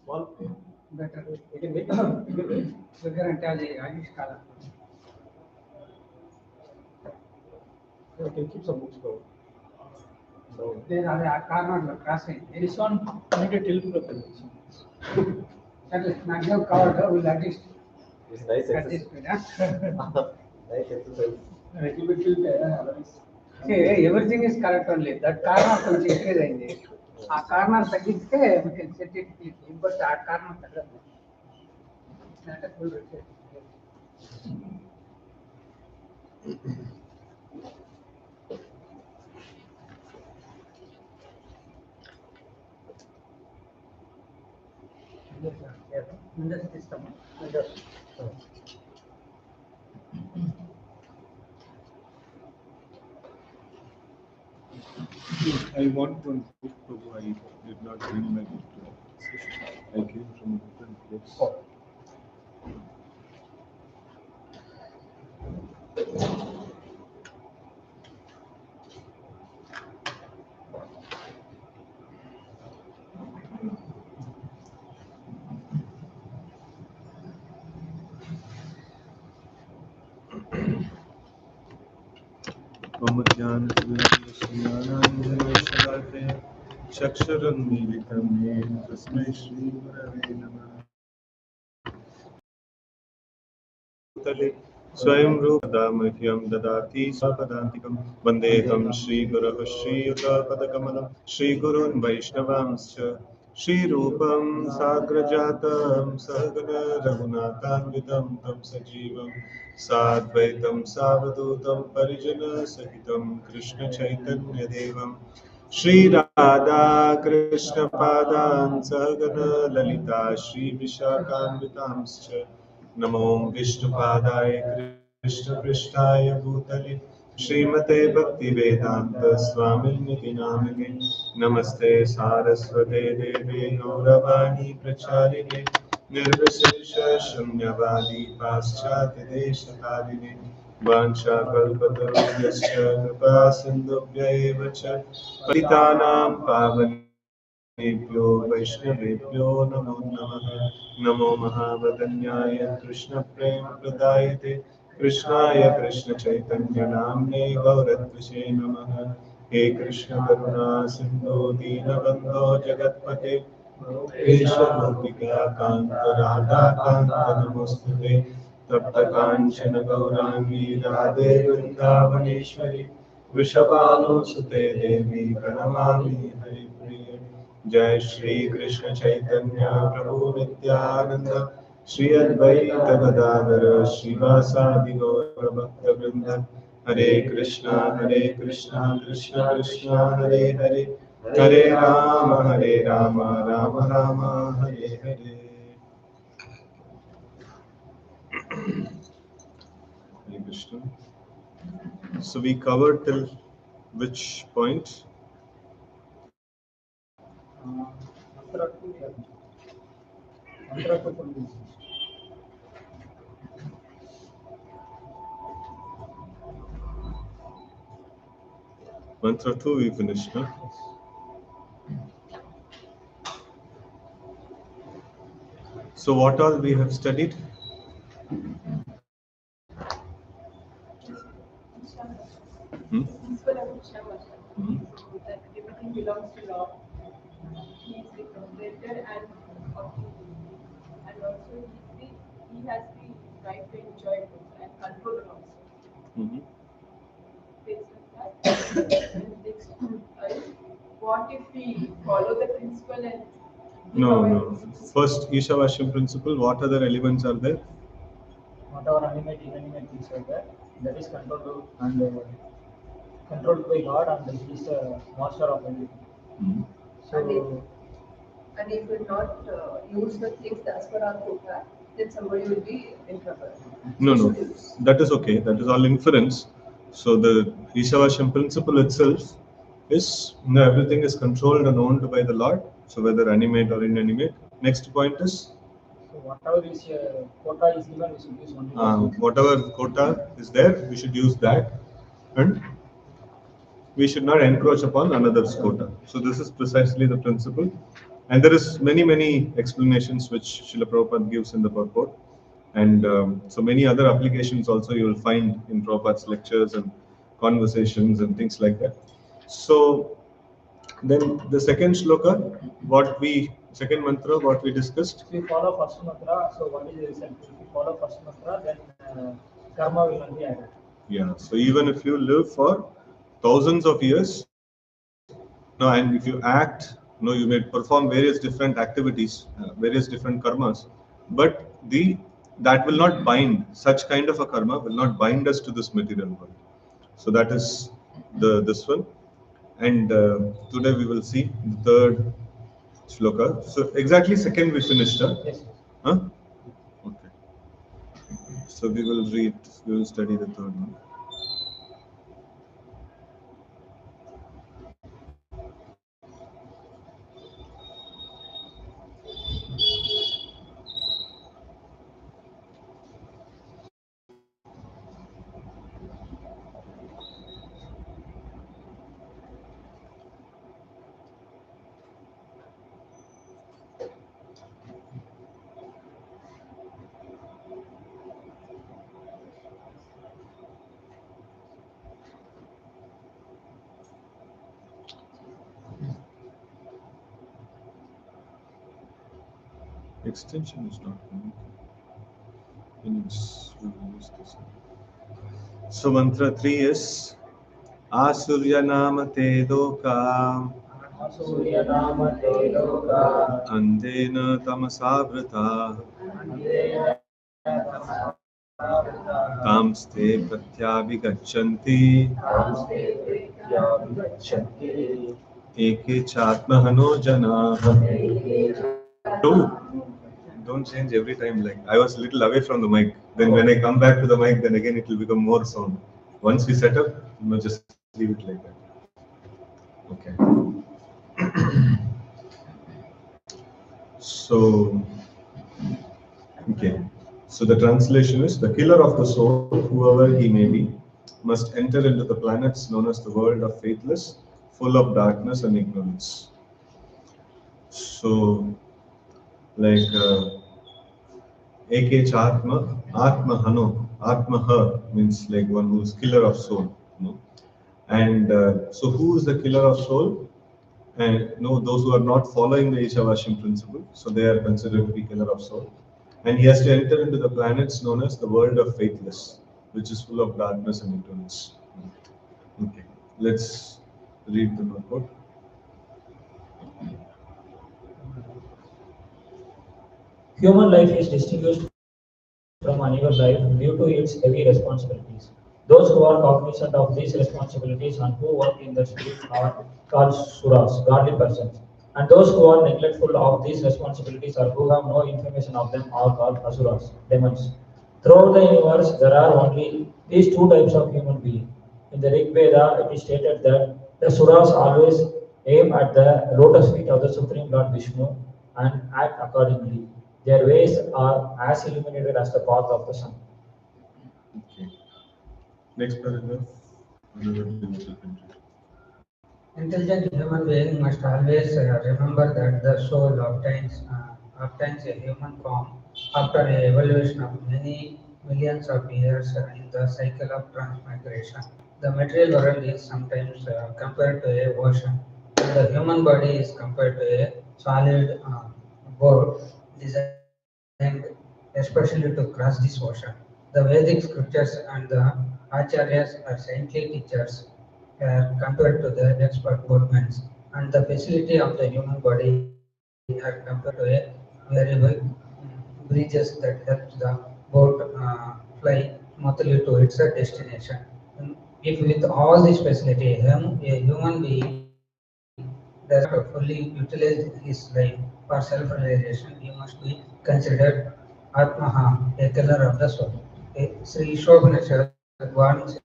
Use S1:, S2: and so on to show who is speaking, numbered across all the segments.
S1: Small.
S2: Better.
S1: You can make it bigger.
S2: Bigger and tell the Irish color.
S1: You can keep some books down.
S2: There are a corner crossing.
S3: This one need a tilt propeller.
S2: That is maximum covered. Will at least
S1: It's nice
S2: at this
S1: exercise.
S2: speed.
S1: Nice exercise.
S3: Little bit tilt otherwise.
S2: See, everything is correct only. That corner కొంచెం increase అయింది. ఆ corner తగ్గిస్తే we can set it easily. But ఆ corner తగ్గదు. Not a full reset. Windows system. Windows.
S4: I want one book, Prabhu. I did not bring my book to I came from a different place. चक्षुरुन्मीलितं येन तस्मै श्रीगुरवे नमः। स्वयं रूपदा मह्यं ददाति स्वपदान्तिकं वन्देऽहं श्रीगुरः श्रीयुतपदकमलं श्रीगुरून् वैष्णवांश्च श्रीरूपं साग्रजातं सहगण रघुनाथान्वितं तं सजीवं साद्वैतं सावधूतं परिजनसहितं कृष्णचैतन्यदेवं श्रीराधा कृष्णपादान् सहगण ललिता श्रीविशाखान्वितांश्च नमो विष्णुपादाय कृष्णपृष्ठाय भूतले श्रीमते भक्तिवेदान्त स्वामिनिति नामिने नमस्ते सारस्वते देवे गौरवाणी प्रचारिणे निर्विशेष शून्यवादी पाश्चात्यदेशकारिणे वाञ्छाकल्पतरुभ्यश्च कृपा सिन्धुभ्य एव च पतितानां पावनेभ्यो वैष्णवेभ्यो नमो नमः। नमो महावदन्याय कृष्णप्रेमप्रदायते कृष्णाय कृष्णचैतन्यनाम्ने गौरत्विषे नमः। हे कृष्ण करुणा सिन्धो दीनबन्धो जगत्पते गोपेशगोपिका कान्त राधाकान्त नमोस्तुते। तप्तकाञ्चन गौराङ्गी राधे वृन्दावनेश्वरी वृषभानुसुते देवी प्रणमामि हरिप्रिये। जय श्री कृष्ण चैतन्य प्रभु नित्यानंद श्री अद्वैत गदाधर श्रीवासादि गौर भक्तवृंद। हरे Krishna Krishna Krishna Hare Hare Hare Ram Ram Ram Hare Hare. Hare Krishna. So we covered till which point? Mantra 2 we finished, no? So what all we have studied?
S5: That everything belongs to Lord. He is the proprietor and also he has the right to enjoy it and control it also. Based on that, and next, what if we follow the principle and
S4: No. First Ishavashyam principle, what other elements are there?
S3: Whatever animate, inanimate things are there, that is controlled and controlled by God, and He is the master of everything. So,
S5: and if we not use the things as per our quota, then somebody will be in trouble.
S4: No, that is okay. That is all inference. So the Ishavashyam principle itself is everything is controlled and owned by the Lord. So whether animate or inanimate. Next point is.
S3: So whatever is quota is given, we should use only.
S4: Whatever quota is there, we should use that, and we should not encroach upon another's quota. So this is precisely the principle. And there is many explanations which Srila Prabhupada gives in the purport. And so many other applications also you will find in Prabhupada's lectures and conversations and things like that. So then the second shloka, second mantra, what we discussed.
S3: If you follow first mantra, so what is the result? If you follow first mantra, then karma will not be added.
S4: Yeah, so even if you live for thousands of years, now, and if you act, you may perform various different activities, various different karmas, but that will not bind. Such kind of a karma will not bind us to this material world. So that is this one, and today we will see the third shloka. So exactly second we finished, huh?
S3: Yes.
S4: Huh? Okay. So we will study the third one. Extension is not coming. So mantra 3 is Asurya Nama Te Doka
S3: Surya Nama Te Loka
S4: Andena Tamasavrata Tamste Pratyabhigachanti Eke Chatmahano Janaha. Don't change every time. Like I was a little away from the mic. Then when I come back to the mic, then again it will become more sound. Once we set up, just leave it like that. Okay. So, okay. So the translation is: the killer of the soul, whoever he may be, must enter into the planets known as the world of faithless, full of darkness and ignorance. So, like Eke Chatma, Atma Hano, Atma Ha means like one who is killer of soul. And so who is the killer of soul? And those who are not following the Ishavashim principle, so they are considered to be killer of soul. And he has to enter into the planets known as the world of faithless, which is full of darkness and ignorance. Okay, let's read the purport.
S3: Human life is distinguished from animal life due to its heavy responsibilities. Those who are cognizant of these responsibilities and who work in the spirit are called suras, godly persons. And those who are neglectful of these responsibilities or who have no information of them are called asuras, demons. Throughout the universe, there are only these two types of human being. In the Rig Veda, it is stated that the suras always aim at the lotus feet of the Supreme Lord Vishnu and act accordingly. Their ways are as illuminated as the path of the sun.
S4: Okay. Next paragraph.
S2: Intelligent human being must always remember that the soul obtains a human form after an evolution of many millions of years in the cycle of transmigration. The material world is sometimes compared to a ocean, and the human body is compared to a solid boat designed especially to cross this ocean. The Vedic scriptures and the Acharyas are saintly teachers compared to the expert boatmen, and the facility of the human body are compared to a very big bridges that helps the boat fly smoothly to its destination. If with all this facility, a human being does not fully utilize his life for self-realization, he must be considered Atmaha, a killer of the soul. Sri Isopanishad warns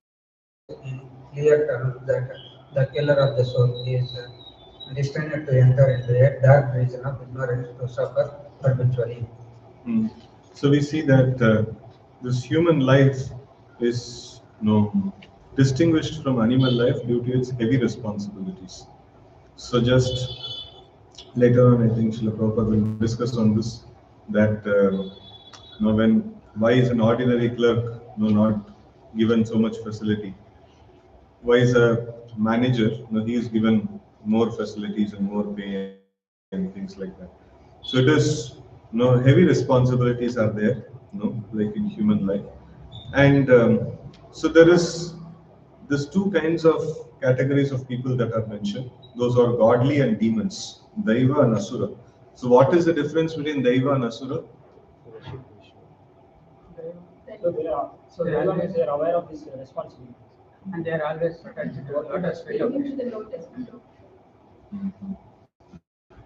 S2: in clear terms that the killer of the soul is destined to enter into a dark region of ignorance to suffer perpetually.
S4: So we see that this human life is distinguished from animal life due to its heavy responsibilities. So just later on, I think Srila Prabhupada will discuss on this, that why is an ordinary clerk not given so much facility? Why is a manager, he is given more facilities and more pay and things like that. So it is, heavy responsibilities are there, like in human life. And so there's two kinds of categories of people that are mentioned. Those are godly and demons, Daiva and Asura. So what is the difference between Daiva and Asura?
S3: So they are aware of this responsibility.
S2: And they are always attached to the lotus feet of
S5: Into
S2: Krishna.
S5: the lotus feet of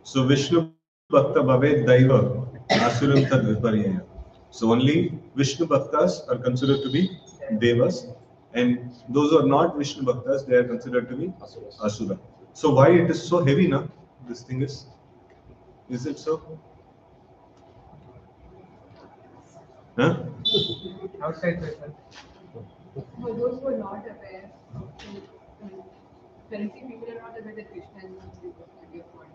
S4: So Vishnu Bhakta Bhave Daiva Asuram Tad Viparyaya. So only Vishnu Bhaktas are considered to be Devas, and those who are not Vishnu Bhaktas, they are considered to be Asura. So why it is so heavy now? This thing is it so? Huh?
S2: Outside people.
S5: For those who are not aware, currently people are not aware that Krishna is not the personality of God.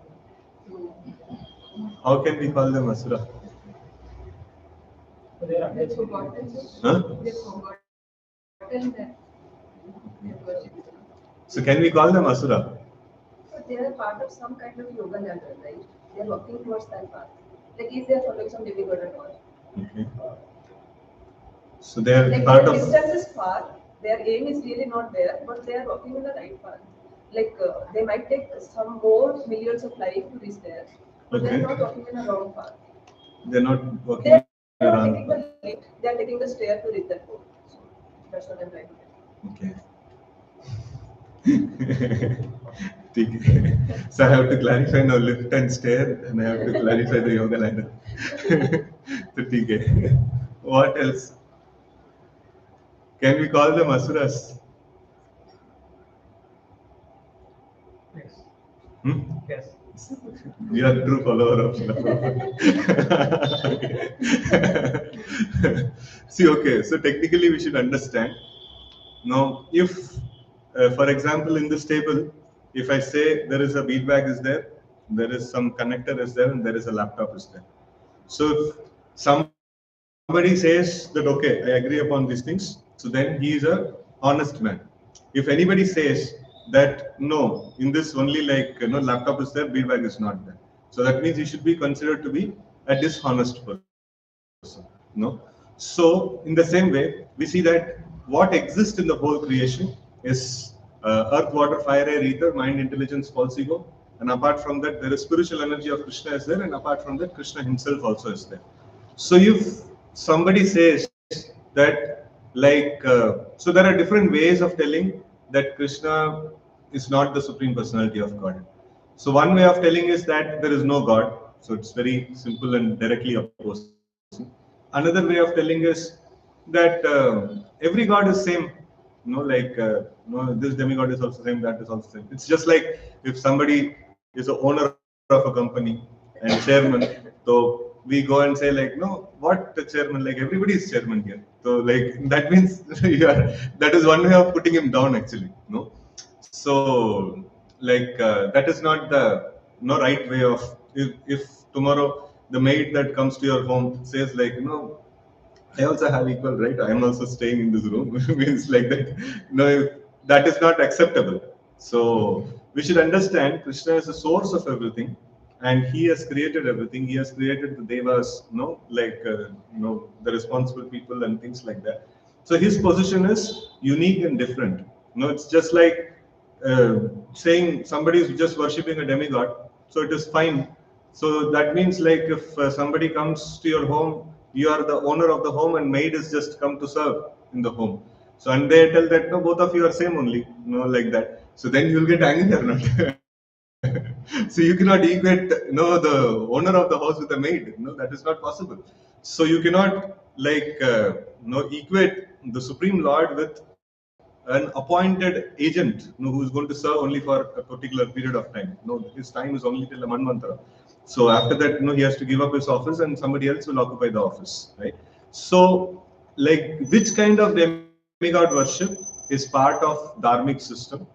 S5: So
S4: How can we call them Asura?
S3: So they are
S5: they've forgotten this.
S4: Huh?
S5: They've forgotten that they worship Krishna.
S4: So can we call them Asura?
S5: So they are part of some kind of yoga ladder, right? They are working towards that path. Like if they are following some demigod or not.
S4: Okay. So they are
S5: Like
S4: part
S5: their
S4: of.
S5: distance is far, their aim is really not there, but they are working in the right path. Like they might take some more millions of life to reach there, but they
S4: Okay.
S5: are not working in a wrong path.
S4: They're not working.
S5: They are not
S4: around.
S5: taking the lift, they are taking the stair to reach that goal. So that's what I'm trying to say.
S4: Okay. Okay. So I have to clarify now lift and stair, and I have to clarify the yoga ladder. So, okay. What else? Can we call them asuras?
S2: Yes.
S4: Hmm?
S2: Yes.
S4: We are true follower of Srila Prabhupada. See, okay, so technically we should understand. Now, if, for example, in this table, if I say there is a bead bag is there is some connector is there, and there is a laptop is there. So if somebody says that, okay, I agree upon these things, so then he is a honest man. If anybody says that, no, in this only laptop is there, bead bag is not there. So that means he should be considered to be a dishonest person. No. So in the same way, we see that what exists in the whole creation is earth, water, fire, air, ether, mind, intelligence, false ego. And apart from that, there is spiritual energy of Krishna is there, and apart from that, Krishna himself also is there. So if somebody says that, so there are different ways of telling that Krishna is not the Supreme Personality of God. So one way of telling is that there is no God. So it's very simple and directly opposing. Another way of telling is that every God is same. This demigod is also same, that is also same. It's just like if somebody is the owner of a company and chairman, so we go and say like, no, what the chairman? Like everybody is chairman here. So like that means that is one way of putting him down actually. No, so that is not the right way of. If tomorrow the maid that comes to your home says like, I also have equal right, I am also staying in this room, means like that. No, that is not acceptable. So we should understand Krishna is the source of everything, and he has created everything. He has created the devas, the responsible people and things like that. So his position is unique and different. It's just like saying somebody is just worshipping a demigod, so it is fine. So that means like if somebody comes to your home, you are the owner of the home, and maid is just come to serve in the home. So and they tell that no, both of you are same only, like that. So then you will get angry or not. So you cannot equate, the owner of the house with a maid. No, that is not possible. So you cannot equate the Supreme Lord with an appointed agent, who is going to serve only for a particular period of time. No, his time is only till a manvantara. So after that, he has to give up his office, and somebody else will occupy the office, right? So, which kind of demigod worship is part of dharmic system?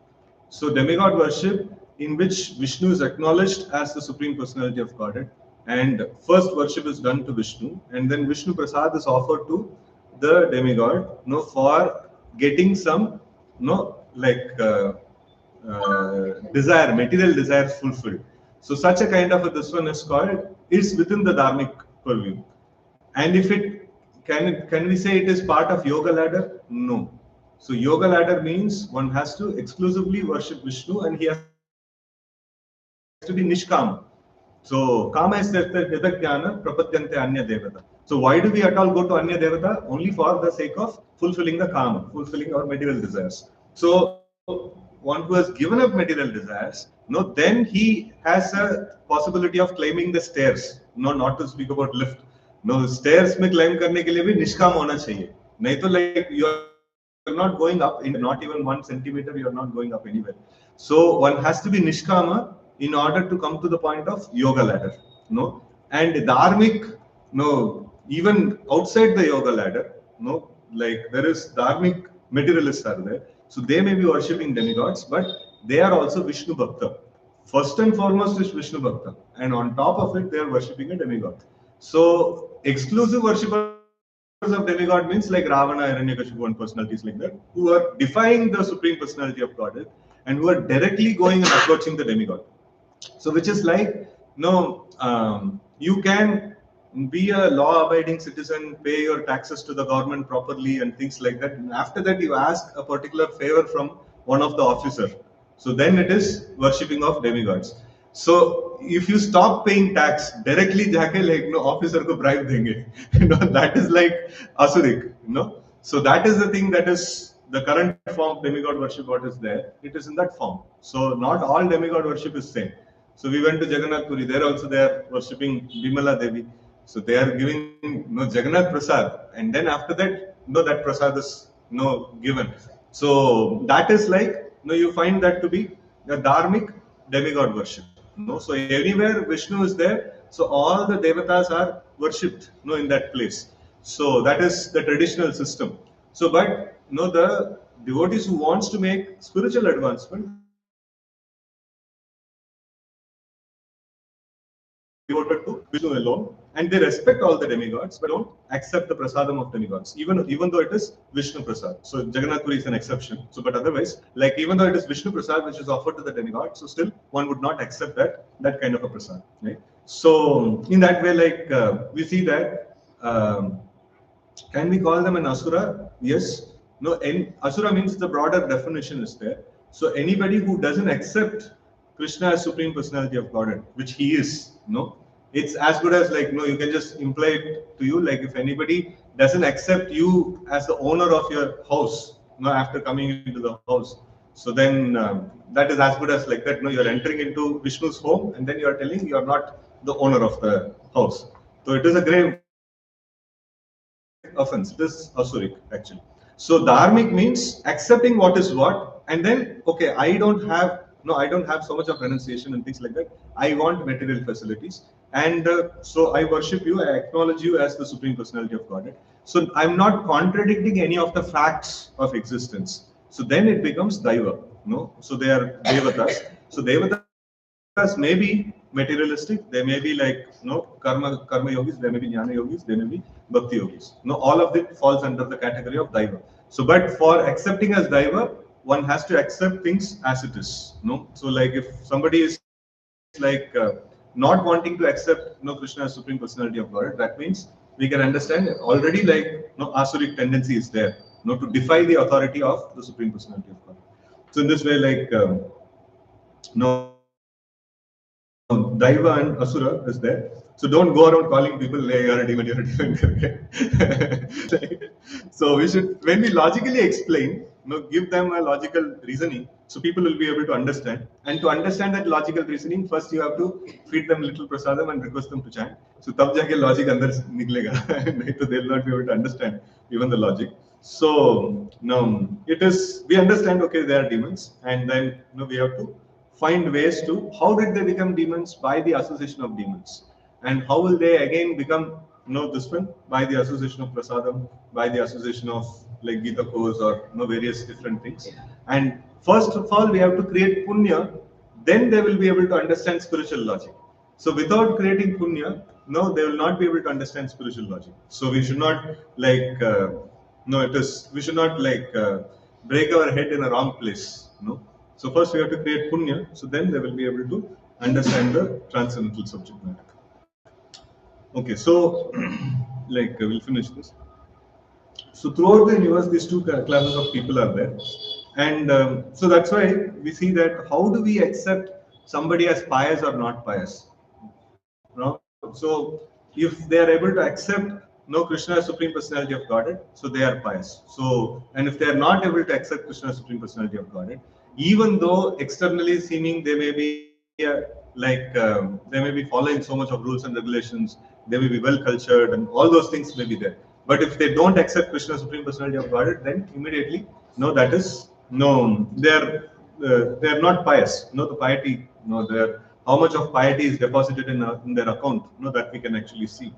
S4: So demigod worship in which Vishnu is acknowledged as the Supreme Personality of Godhead, and first worship is done to Vishnu, and then Vishnu Prasad is offered to the demigod, for getting some, desire, material desires fulfilled. So such a kind of this one is called, it's within the dharmic purview. And if it can we say it is part of yoga ladder? No. So yoga ladder means one has to exclusively worship Vishnu, and he has to be nishkam. So kama is jnana prapadyante anya devata. So why do we at all go to anya devata? Only for the sake of fulfilling the kama, fulfilling our material desires. So one who has given up material desires, then he has a possibility of climbing the stairs. No, not to speak about lift. No, stairs में climb करने के लिए भी निष्काम होना चाहिए. नहीं तो like you are not going up in not even 1 centimeter. You are not going up anywhere. So one has to be nishkama in order to come to the point of yoga ladder. And dharmic, even outside the yoga ladder, like there is dharmic materialists are there. So they may be worshipping demigods, but they are also Vishnu Bhakta. First and foremost is Vishnu Bhakta, and on top of it, they are worshipping a demigod. So exclusive worshippers of demigod means like Ravana, Hiranyakashipu, and personalities like that, who are defying the Supreme Personality of Godhead and who are directly going and approaching the demigod. So which is like, you can be a law-abiding citizen, pay your taxes to the government properly and things like that. And after that, you ask a particular favor from one of the officer. So then it is worshipping of demigods. So if you stop paying tax, directly jaake like officer ko bribe denge. That is like asuric. So that is the thing, that is the current form of demigod worship what is there. It is in that form. So not all demigod worship is same. So we went to Jagannath Puri. There also they are worshipping Bimala Devi. So they are giving Jagannath Prasad, and then after that, that Prasad is given. So that is like you find that to be the dharmic demigod worship. So anywhere Vishnu is there, so all the devatas are worshipped in that place. So that is the traditional system. So but the devotees who wants to make spiritual advancement, devoted to Vishnu alone, and they respect all the demigods, but don't accept the prasadam of demigods, even though it is Vishnu Prasad. So Jagannath Puri is an exception. So, but otherwise, like even though it is Vishnu Prasad which is offered to the demigod, so still one would not accept that kind of a prasad, right? So in that way, like we see that can we call them an asura? Yes. Asura means the broader definition is there. So anybody who doesn't accept Krishna as Supreme Personality of Godhead, which he is, it's as good as like, you can just imply it to you, like if anybody doesn't accept you as the owner of your house, after coming into the house, so then that is as good as like that, you're entering into Vishnu's home and then you are telling you are not the owner of the house. So it is a grave offense. It is asuric actually. So dharmic means accepting what is what, and then okay, I don't have so much of renunciation and things like that. I want material facilities, and so I worship you. I acknowledge you as the Supreme Personality of Godhead. So I'm not contradicting any of the facts of existence. So then it becomes daiva. So they are devatas. So devatas may be materialistic. They may be like karma yogis. They may be jnana yogis. They may be bhakti yogis. All of it falls under the category of daiva. So, but for accepting as daiva, one has to accept things as it is. So like if somebody is like not wanting to accept Krishna as Supreme Personality of Godhead, that means we can understand already like asuric tendency is there, to defy the authority of the Supreme Personality of Godhead. So in this way, like Daiva and Asura is there. So don't go around calling people, hey, you're a demon, you're a demon. So we should, when we logically explain, give them a logical reasoning, so people will be able to understand. And to understand that logical reasoning, first you have to feed them little prasadam and request them to chant. So tab jaake logic andar niklega. So they'll not be able to understand even the logic. So it is, we understand, okay, they are demons, and then we have to find ways to, how did they become demons? By the association of demons. And how will they again become this one? By the association of prasadam, by the association of like Gita course or various different things. And first of all, we have to create punya then they will be able to understand spiritual logic. So without creating punya, no, they will not be able to understand spiritual logic. So we should not like, we should not like break our head in a wrong place. No. So first we have to create punya, so then they will be able to understand the transcendental subject matter. Okay, so like we'll finish this. So throughout the universe, these two classes of people are there, and so that's why we see that how do we accept somebody as pious or not pious? No? So if they are able to accept Krishna as Supreme Personality of Godhead, so they are pious. So, and if they are not able to accept Krishna as Supreme Personality of Godhead, even though externally seeming they may be they may be following so much of rules and regulations, they may be well cultured, and all those things may be there. But if they don't accept Krishna as Supreme Personality of Godhead, then immediately they are not pious. The piety, how much of piety is deposited in their account, that we can actually see.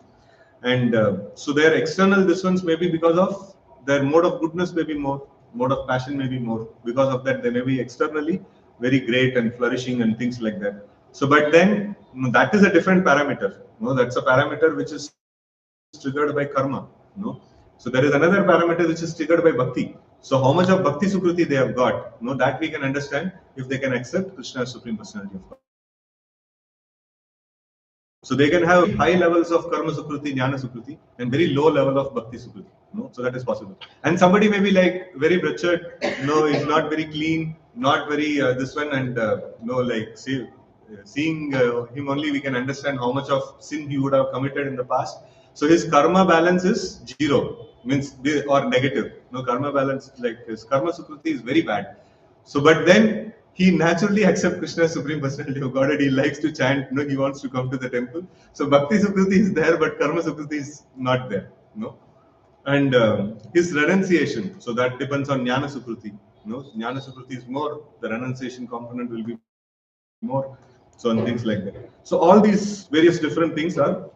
S4: And so their external difference may be because of their mode of goodness may be more, mode of passion may be more. Because of that, they may be externally very great and flourishing and things like that. So, but then that is a different parameter. That's a parameter which is triggered by karma. So there is another parameter which is triggered by bhakti. So how much of bhakti sukruti they have got, that we can understand if they can accept Krishna as Supreme Personality of God. So they can have high levels of karma sukruti, jnana sukruti, and very low level of bhakti sukruti. So that is possible. And somebody may be like very wretched, is not very clean, not very this one, and seeing him only we can understand how much of sin he would have committed in the past. So his karma balance is 0, means or negative. Karma balance, like his karma sukruti is very bad. So, but then he naturally accepts Krishna as Supreme Personality of Godhead. He likes to chant, he wants to come to the temple. So bhakti sukruti is there, but karma sukruti is not there. And his renunciation, so that depends on jnana sukruti. Jnana sukruti is more, the renunciation component will be more, so and things like that. So all these various different things are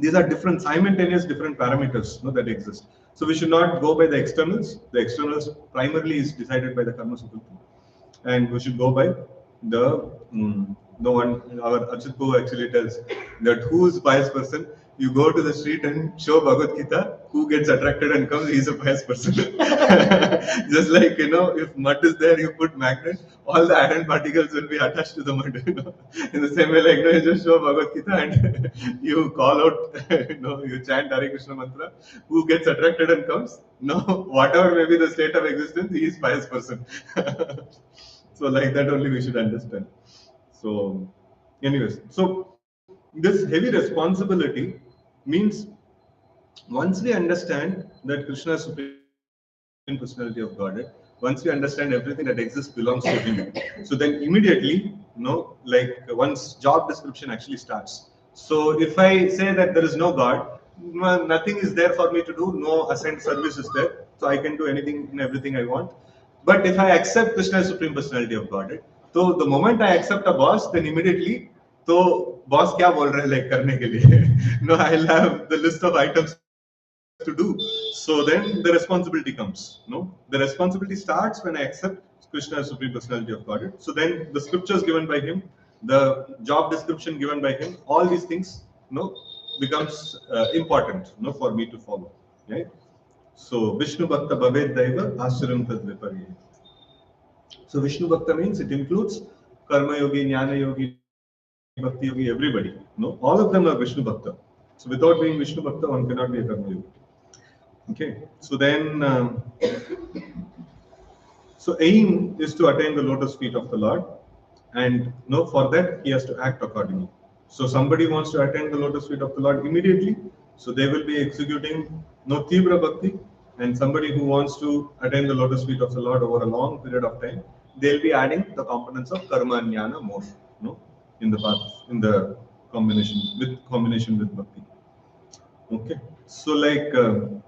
S4: different simultaneous different parameters that exist. So we should not go by the externals. The externals primarily is decided by the karma sukruti, and we should go by the one. Our Achut Prabhu actually tells that who is pious person. You go to the street and show Bhagavad Gita, who gets attracted and comes, he is a pious person. Just like, if mud is there, you put magnet, all the iron particles will be attached to the mud. In the same way, like, you just show Bhagavad Gita and you call out, you chant Hare Krishna mantra, who gets attracted and comes, whatever may be the state of existence, he is pious person. So like that only we should understand. So anyways, so this heavy responsibility means once we understand that Krishna is Supreme Personality of Godhead, once we understand everything that exists belongs to him, so then immediately, one's job description actually starts. So if I say that there is no God, nothing is there for me to do, no assigned service is there, so I can do anything and everything I want. But if I accept Krishna as Supreme Personality of Godhead, so the moment I accept a boss, then immediately, so boss क्या बोल रहे हैं like करने के लिए? I'll have the list of items to do. So then the responsibility comes. The responsibility starts when I accept Krishna as Supreme Personality of Godhead. So then the scriptures given by him, the job description given by him, all these things, becomes important, for me to follow. Right? So Vishnu Bhakta Bhaved Daiva Ashram Tad Viparye. So Vishnu Bhakta means it includes Karma Yogi, Jnana Yogi, Bhakti Yogi, everybody. All of them are Vishnu Bhakta. So without being Vishnu Bhakta, one cannot be a Karma Yogi. Okay. So then, so aim is to attain the lotus feet of the Lord, and for that he has to act accordingly. So somebody wants to attain the lotus feet of the Lord immediately, so they will be executing Tibra Bhakti, and somebody who wants to attain the lotus feet of the Lord over a long period of time, they'll be adding the components of karma and jnana more, in the path, in the combination with bhakti. Okay, so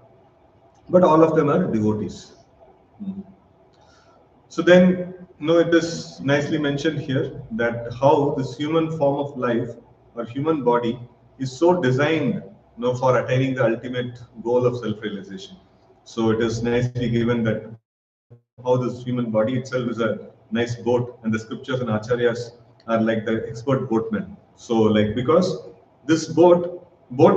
S4: but all of them are devotees. So then, it is nicely mentioned here that how this human form of life or human body is so designed, for attaining the ultimate goal of self-realization. So it is nicely given that how this human body itself is a nice boat, and the scriptures and acharyas are like the expert boatmen. So like, because this boat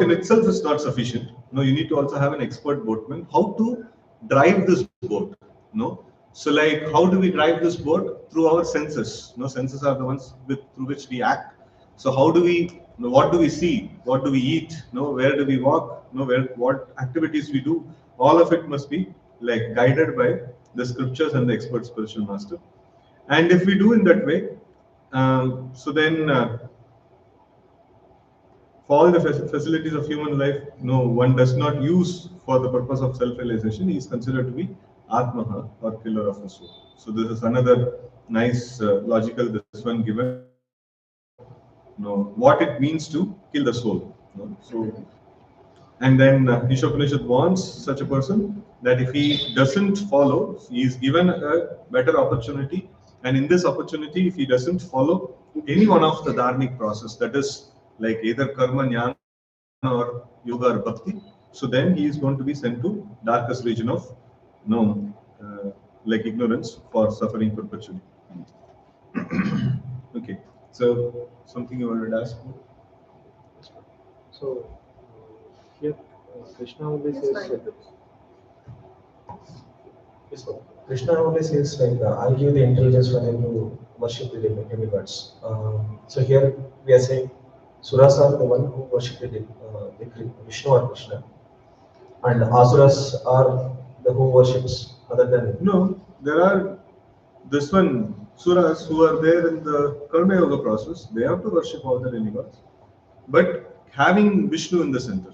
S4: in itself is not sufficient. No, you need to also have an expert boatman. How to drive this boat? No. So like, how do we drive this boat? Through our senses. No, senses are the ones through which we act. So how do we? What do we see? What do we eat? No, where do we walk? No, what activities we do? All of it must be like guided by the scriptures and the expert spiritual master. And if we do in that way, so then for all the facilities of human life, no, one does not use for the purpose of self-realization. He is considered to be Atmaha, or killer of the soul. So this is another nice logical, this one given, what it means to kill the soul. So, and then Isopanishad warns such a person that if he doesn't follow, he is given a better opportunity. And in this opportunity, if he doesn't follow any one of the dharmic process, that is like either karma, jnana, or yoga or bhakti, so then he is going to be sent to darkest region of like ignorance, for suffering perpetually. Okay, so something you wanted to ask?
S1: So here Krishna only
S5: Yes,
S1: says
S5: fine.
S1: Krishna only says like I give the intelligence for them to worship the demigods. So here we are saying Suras are the one who worship the Vishnu or Krishna, and Asuras are the who worships other than.
S4: No, there are this one Suras who are there in the Karma Yoga process. They have to worship all the demigods, but having Vishnu in the center.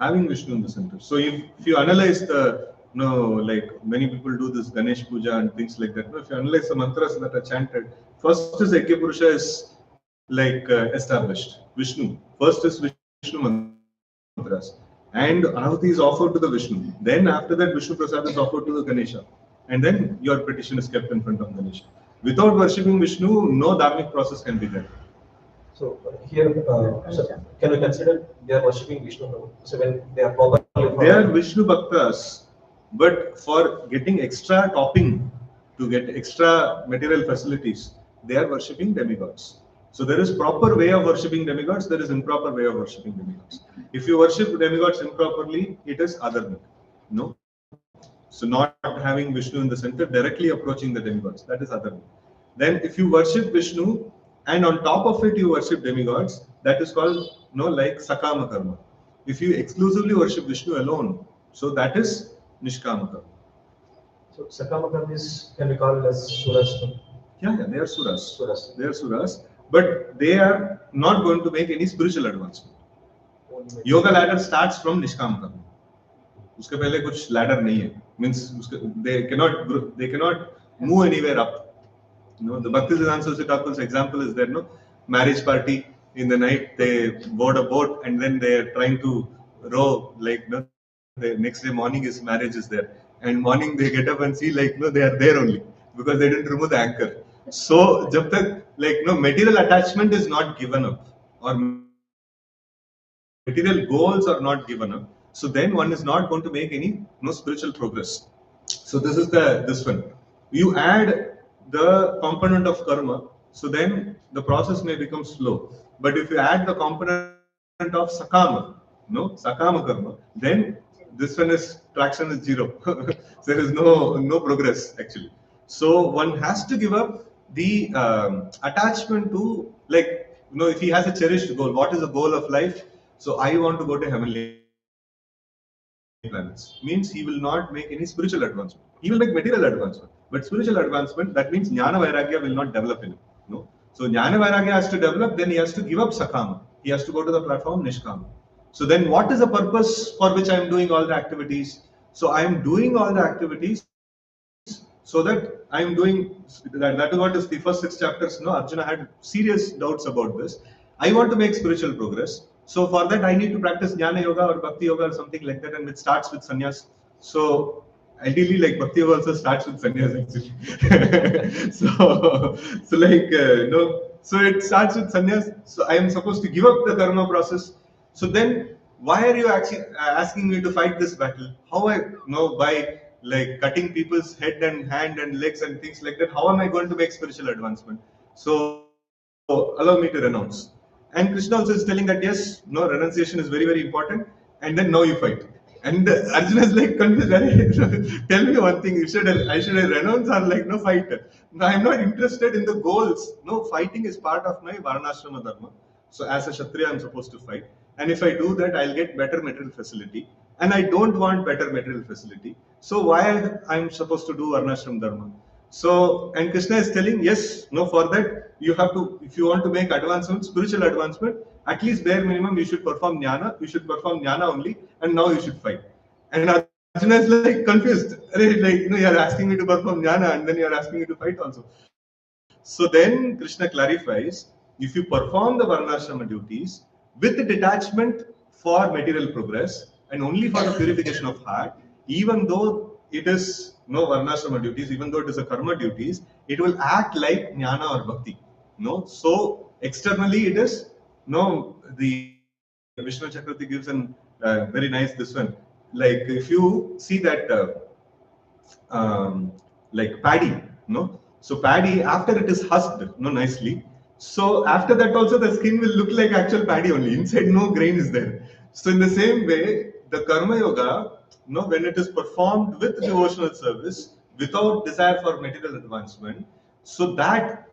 S4: Having Vishnu in the center. So if you analyze the, like many people do this Ganesh Puja and things like that. If you analyze the mantras that are chanted, first is Ekya Purusha is like established. Vishnu. First is Vishnu mantras. And Ahuti is offered to the Vishnu. Then after that, Vishnu Prasad is offered to the Ganesha. And then your petition is kept in front of Ganesha. Without worshipping Vishnu, no dharmic process can be there.
S1: So here, so can we consider they are worshipping Vishnu? So when they are properly,
S4: they are Vishnu Bhaktas, but for getting extra topping, to get extra material facilities, they are worshipping demigods. So there is proper way of worshipping demigods, there is improper way of worshipping demigods. If you worship demigods improperly, it is adharmic. No. So not having Vishnu in the center, directly approaching the demigods, that is adharmic. Then if you worship Vishnu, and on top of it you worship demigods, that is called like Sakama Karma. If you exclusively worship Vishnu alone, so that is Nishkama Karma.
S1: So Sakama Karma can be called as Suras.
S4: Yeah, they are Suras. They are Suras, but they are not going to make any spiritual advancement. Yoga ladder starts from Nishkama Karma. उसके पहले कुछ ladder नहीं है. Means they cannot move anywhere up. The Bhakti Sastri couple's example is there, marriage party in the night, they board a boat and then they are trying to row, like, the next day morning is marriage is there. And morning they get up and see, like, they are there only because they didn't remove the anchor. So, jab tak, like, material attachment is not given up or material goals are not given up. So then one is not going to make any spiritual progress. So this is this one. You add the component of karma, so then the process may become slow. But if you add the component of sakama karma, then this one is traction is zero. There is no progress actually. So one has to give up the attachment to, like, if he has a cherished goal, what is the goal of life? So I want to go to heavenly planets. Means he will not make any spiritual advancement. He will make material advancement. But spiritual advancement, that means Jnana Vairagya will not develop in him. So Jnana Vairagya has to develop, then he has to give up Sakama. He has to go to the platform Nishkama. So then what is the purpose for which I am doing all the activities? So I am doing all the activities so that I am doing, that is what is the first 6 chapters. Arjuna had serious doubts about this. I want to make spiritual progress. So for that I need to practice Jnana Yoga or Bhakti Yoga or something like that, and it starts with sannyas. So ideally, like, Bhakti Yoga also starts with sannyas actually. so like, so it starts with sannyas. So I am supposed to give up the karma process. So then, why are you actually asking me to fight this battle? How I know by like cutting people's head and hand and legs and things like that, how am I going to make spiritual advancement? So allow me to renounce. And Krishna also is telling that yes, no, renunciation is very, very important, and then now you fight. And Arjuna is like confused. Tell me one thing: I should I renounce or like no fight? No, I'm not interested in the goals. No, fighting is part of my varnashrama dharma. So as a kshatriya, I'm supposed to fight, and if I do that, I'll get better material facility. And I don't want better material facility. So why I'm supposed to do varnashram dharma? So, and Krishna is telling, yes, no, for that, you have to, if you want to make advancement, spiritual advancement, at least bare minimum, you should perform jnana, only, and now you should fight. And Arjuna is like confused. Like, you're asking me to perform jnana, and then you're asking me to fight also. So then Krishna clarifies, if you perform the varnashrama duties with detachment for material progress and only for the purification of heart, even though it is no varnashrama duties, even though it is a karma duties, it will act like jnana or bhakti. No, so externally it is no. The Vishnu Chakravarti gives an very nice this one. Like if you see that like paddy, no. So paddy after it is husked, no, nicely. So after that also the skin will look like actual paddy only. Inside no grain is there. So in the same way, the karma yoga, no, when it is performed with devotional service without desire for material advancement, so that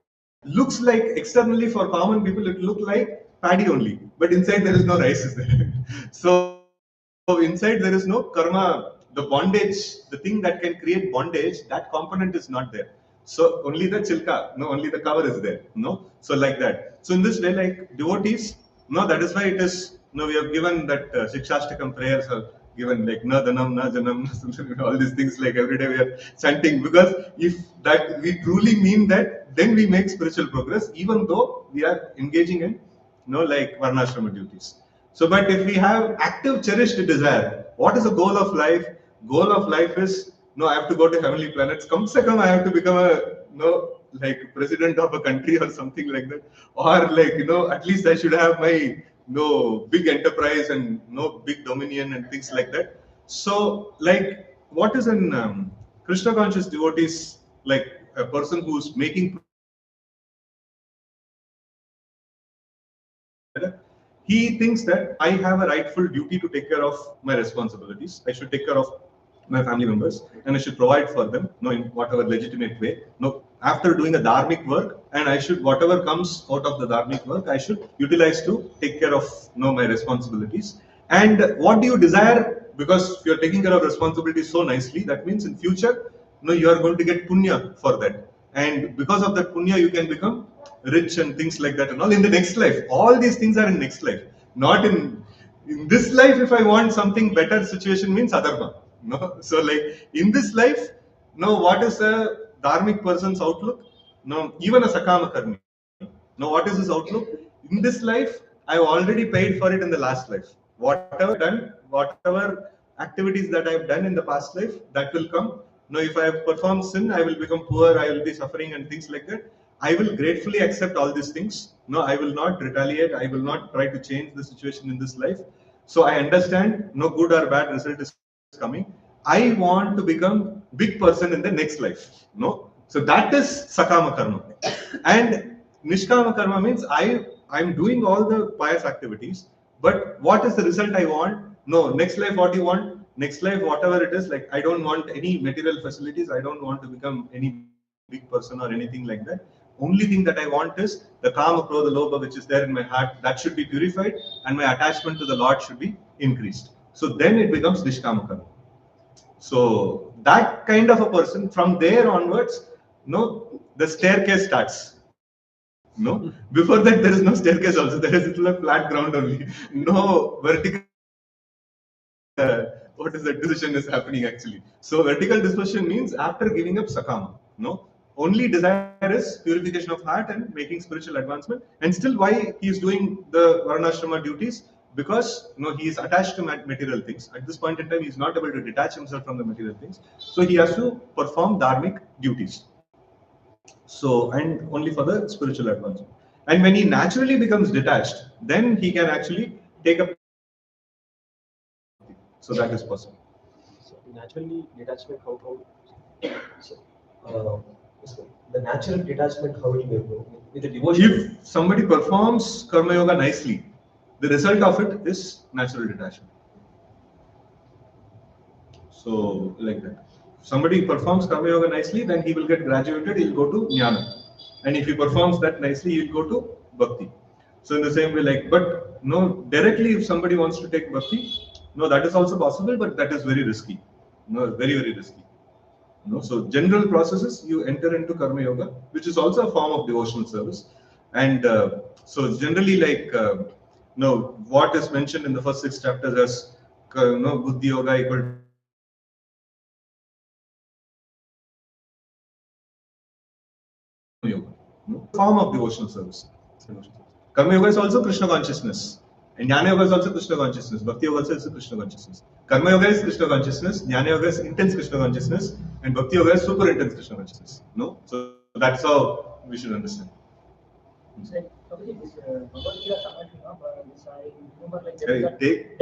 S4: looks like externally for common people it look like paddy only, but inside there is no rice is there. So inside there is no karma, the bondage, the thing that can create bondage, that component is not there. So only the chilka, no, only the cover is there, no. So like that. So in this way, like devotees, no, that is why it is. No, we have given that Shikshashtakam prayers are given like na danam na janam all these things like every day we are chanting, because if that we truly mean that, then we make spiritual progress even though we are engaging in like varnashrama duties. So but if we have active cherished desire, what is the goal of life? Goal of life is I have to go to heavenly planets. Come se come I have to become a like president of a country or something like that, or like at least I should have my big enterprise and big dominion and things like that. So like what is an Krishna conscious devotees, like a person who's making, he thinks that I have a rightful duty to take care of my responsibilities. I should take care of my family members and I should provide for them in whatever legitimate way. After doing a dharmic work, and I should, whatever comes out of the dharmic work, I should utilize to take care of my responsibilities. And what do you desire? Because if you're taking care of responsibilities so nicely, that means in future, you are going to get punya for that. And because of that punya, you can become rich and things like that and all in the next life. All these things are in next life, not in this life. If I want something better situation means adharma. So like in this life, what is a dharmic person's outlook? Even a sakama karmi. What is his outlook? In this life, I've already paid for it in the last life. Whatever done, whatever activities that I've done in the past life, that will come. If I have performed sin, I will become poor, I will be suffering and things like that. I will gratefully accept all these things. I will not retaliate. I will not try to change the situation in this life. So I understand no good or bad result is coming. I want to become big person in the next life. So that is sakama karma. And nishkama karma means I'm doing all the pious activities, but what is the result I want? Next life what you want? Next life whatever it is, like I don't want any material facilities. I don't want to become any big person or anything like that. Only thing that I want is the kama, krodha, lobha which is there in my heart, that should be purified and my attachment to the Lord should be increased. So then it becomes nishkama karma. So that kind of a person, from there onwards, the staircase starts. Before that there is no staircase also. There is a flat ground only. No vertical. What is the disposition is happening actually? So vertical disposition means after giving up sakama. Only desire is purification of heart and making spiritual advancement. And still, why he is doing the varnashrama duties? Because he is attached to material things. At this point in time, he is not able to detach himself from the material things. So he has to perform dharmic duties. So, and only for the spiritual advancement. And when he naturally becomes detached, then he can actually take up. So that is possible.
S1: naturally detachment, the natural detachment, how it will go with the devotion.
S4: If somebody performs karma yoga nicely, the result of it is natural detachment. So, like that. If somebody performs karma yoga nicely, then he will get graduated, he'll go to jnana. And if he performs that nicely, he'll go to bhakti. So, in the same way, like, but no, directly, if somebody wants to take bhakti, no, that is also possible, but that is very risky. No, very, very risky. No, so general processes, you enter into karma yoga, which is also a form of devotional service. And so generally, like, no, what is mentioned in the first 6 chapters as buddhi yoga equal to yoga, no? Form of devotional service. Karma yoga is also Krishna consciousness. And Jnana yoga is also Krishna consciousness. Bhakti yoga is also Krishna consciousness. Karma yoga is Krishna consciousness. Jnana yoga is intense Krishna consciousness. And Bhakti yoga is super intense Krishna consciousness. No? So that's how we should understand.
S3: It's like, okay, this Bhagavad Gita comment, this I remember like
S4: Okay,
S3: that.
S4: take